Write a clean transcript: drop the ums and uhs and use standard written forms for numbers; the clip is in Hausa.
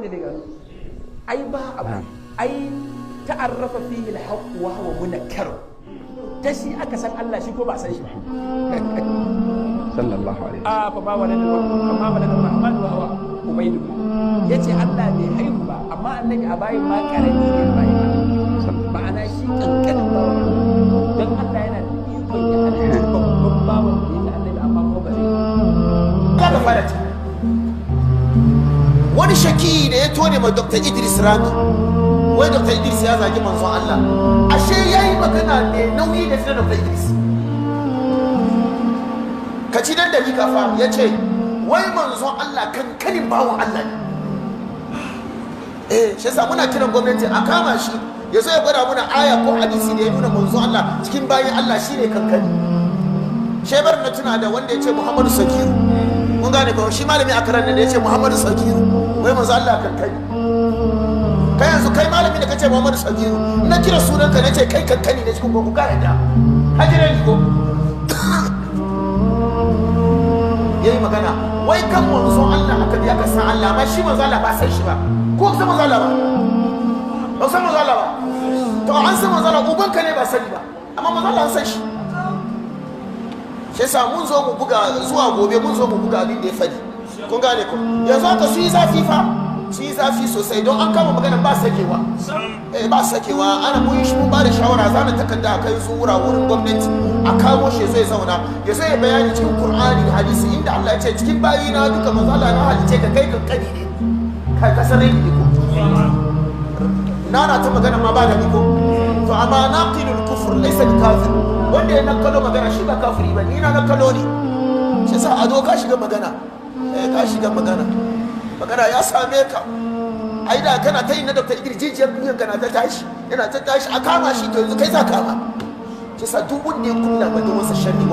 abin da ya gano ai ba abu ai ta'arrafa fihi al-haqq wa huwa munakkar ta shi aka san Allah shi ko ba san shi ba sallallahu alaihi a fa ma walada rahman wa huwa ubaydu yace Allah bai haihu ba amma annabi a bayin ma karami ne bayin ma'ana shi kankanin bawa dan Allah yana da ikon ya halitta babban bawan da yake annabi amma ko ba zai kaga fara wani shaki da ya tone ma Dr. Idris Rami wai Dr. Idris ya zagi manzon Allah ashe yayi magana ne nauyi da sai Dr. Idris kaci dan dalika fa yace wai manzon Allah kankanin bawon Allah ne shi yasa muna kiran gwamnati a kama shi yazo ya gwada muna aya ko hadisi da ya nuna manzon Allah cikin bayin Allah shine kankani shebar na tuna da wanda yace Muhammadu Sakiru mun gane ko shi malami a karan da yace Muhammadu Sakiru wai manzon Allah kankani kai yanzu kai malami da kace Muhammadu Sakiru na kira sunanka nace kai kankani ne cikin gogo ka yadda hajire ni ko yayi magana wai kan manzon Allah aka biya ka san Allah amma shi manzon Allah ba san shi ba ko san manzon Allah ba san manzon Allah ba to an san manzon Allah ubanka ne ba sani ba amma manzon Allah an san shi yasa mun zo mu buga zuwa gobe mun zo mu buga abin da ya fadi kun gane ko yanzu aka su yi zafi fa su yi zafi sosai don an kama magana ba sakewa ba sakewa ana mun shi mun ba da shawara zana takarda a kai zuwa wurin gwamnati a kamo shi zai zauna ya zo ya bayani cikin Qur'ani da hadisi inda Allah ya ce cikin bayina duka mazala na halice ka kai kankani ne kai kasarai ne ko nana ta magana ma ba da ni ko to amma naqilul kufr laysa kafir wanda ya nakalo magana shi ba kafiri ba ni na nakalo ne shi sa a zo ka shiga magana ka shiga magana ya same ka ai da kana ta yi na Dr. Idris jijiyar duniyan kana ta tashi yana ta tashi a kama shi to yanzu kai za kama shi sa duk wanda ya kulla mata wasa sharri